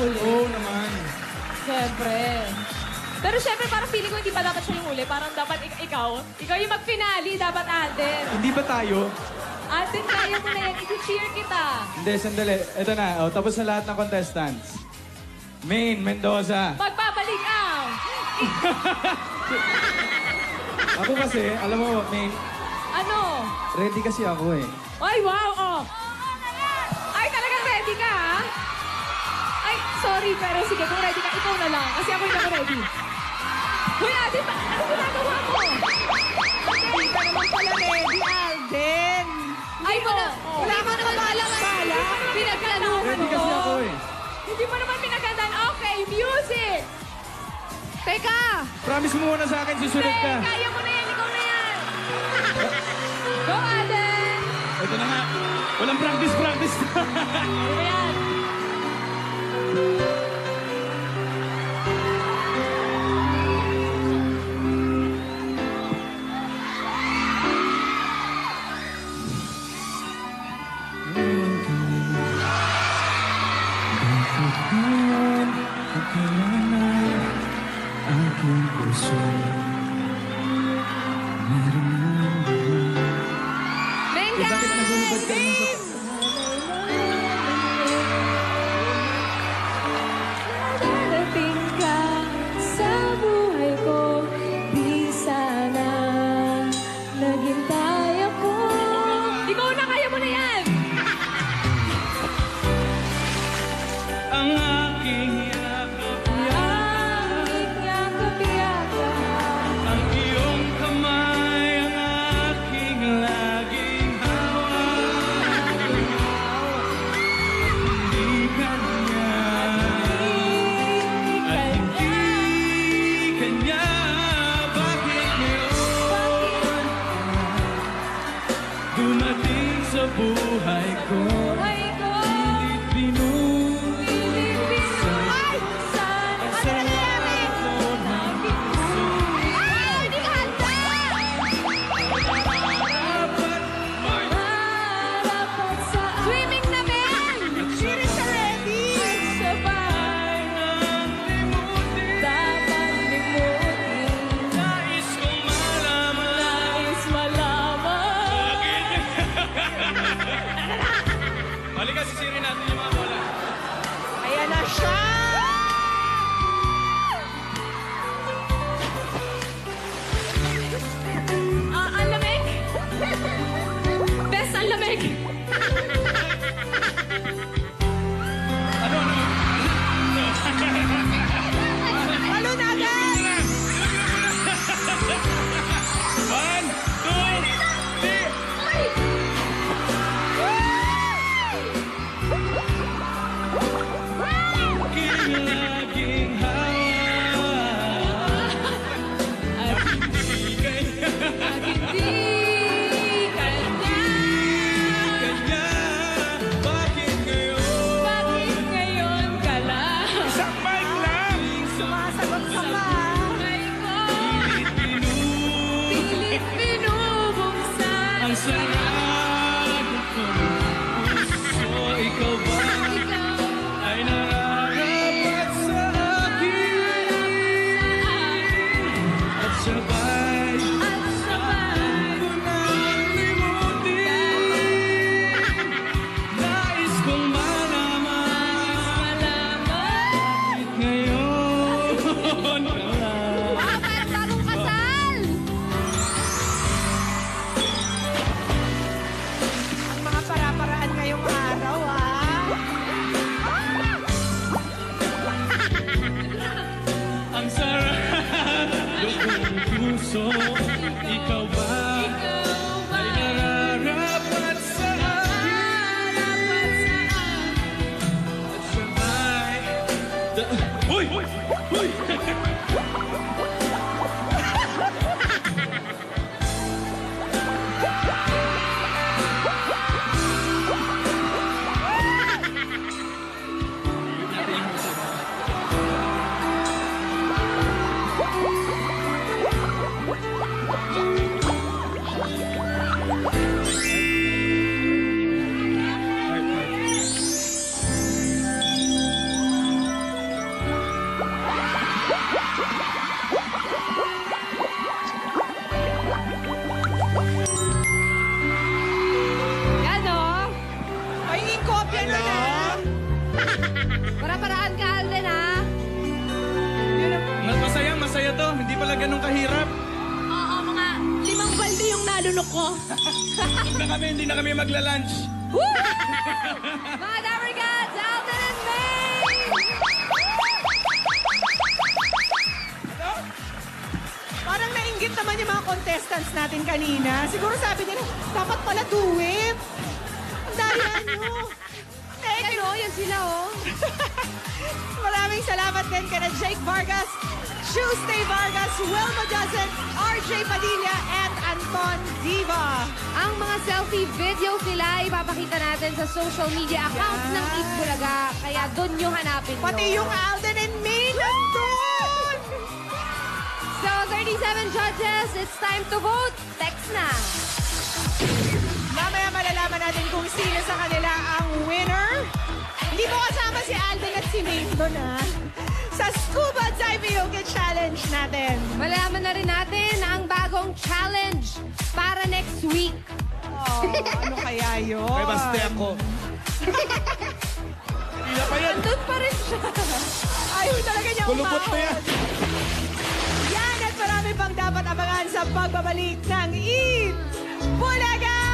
Tol, oo naman. Siyempre. Pero siyempre, parang feeling ko hindi pa dapat siya yung huli. Parang dapat ikaw yung mag-finale, dapat Alden. Hindi ba tayo? Alden, kaya mo na yan. I-cheer kita. Hindi, sandali. Ito na. Oh, tapos na lahat ng contestants. Maine Mendoza. Magpapalik ang... Ako kasi, alam mo, Maine, Ano? ready kasi ako eh. Ay, wow! Oh. Ay, talagang ready ka, ha? Ay, sorry, pero sige, kung ready ka, ikaw na lang. Kasi ako hindi ako ready. Hoy, Alden, ano ginagawa mo? Hindi ka naman pala ready, Alden. Ay, mo na. Wala ka naman balang bala. Pinaglanuhan Ready mo. kasi ako eh. Hindi mo naman pinagandaan. Okay, music! Teka! Promise mo muna sa akin, susunod ka. Kaya mo na yan, ikaw na yan. Go, Alden! Ito na nga. Walang practice. Ano ba yan? Aking puso meron Venga! bakit naguhubad ka naman sa... Darating ka sa buhay ko, di sana naghintay ako. Ikaw na, kaya mo na yan! Ang aking Ang yakap-yakap. ang iyong kamay, ang aking laging hawak. Hindi kanya at hindi kanya. Bakit ngayon dumating sa buhay ko? Buhay ko, Binubuksan ay, sana ang sarap ko ng puso. Ay, hindi ka handa! Dapat may Marapat sa swimming na, Ben! Siri sa ready! Sabay nang limutin. dapat limutin. Nais kong malaman. Nais malaman. Halika, sisirin natin yung mga bola. Ayan na siya! Ang lamig! Best, ang lamig! Ano? Ano na agad? 1, 2, 3. Aking laging hawak. At Hindi kanya. at hindi kanya. Kanya. Bakit ngayon? Bakit ngayon ka lang? Isang mic lang. Sumasagot ka pa. Buhay ko, Pinubuksan pilit binubuksan. ang sarap ko ng puso. Ikaw ba Ikaw ay nararapat sa akin? At sabay at sabay. ko nang limutin. Nais kong malaman. Malaman. Ngayon ka lang. Bakit bagong kasal? Ang mga para-paraan ngayong araw, Ang sarap ng puso. Ikaw ba Ikaw ba ay nararapat sa akin? dapat saan? At sabay Uy! Uy! Para-paraan ka, Alden, ha? Masaya to. Hindi pala ganun kahirap. Oo, mga 5 balde yung nalunok ko. Hindi na kami magla-lunch. Woo! Mga Dapper Cats, Alden and May! Parang nainggit naman yung mga contestants natin kanina. Siguro sabi nila, dapat pala do it. Ang daya nyo. Yan, oh, yan sila, oh. Maraming salamat din kina Jake Vargas, Tuesday Vargas, Wilma Dozen, RJ Padilla, and Anton Diva. Ang mga selfie videos nila ipapakita natin sa social media account ng Eat Bulaga. Kaya doon nyo hanapin Pati yun. yung Alden and May nandun! So, 37 judges, it's time to vote. Text na. Mamaya malalaman natin kung sino sa kanila ang winner. Hindi mo kasama si Alden at si May doon, ha? Sa Scuba Dive Yoga Challenge natin. Malaman na rin natin ang bagong challenge para next week. Oh, ano kaya yun? May baste ako. Hindi pa yan. Andun pa rin siya. Ayaw talaga niya Kulupot na umahon. yan. Yan at marami pang dapat abangan sa pagbabalik ng Eat Bulaga!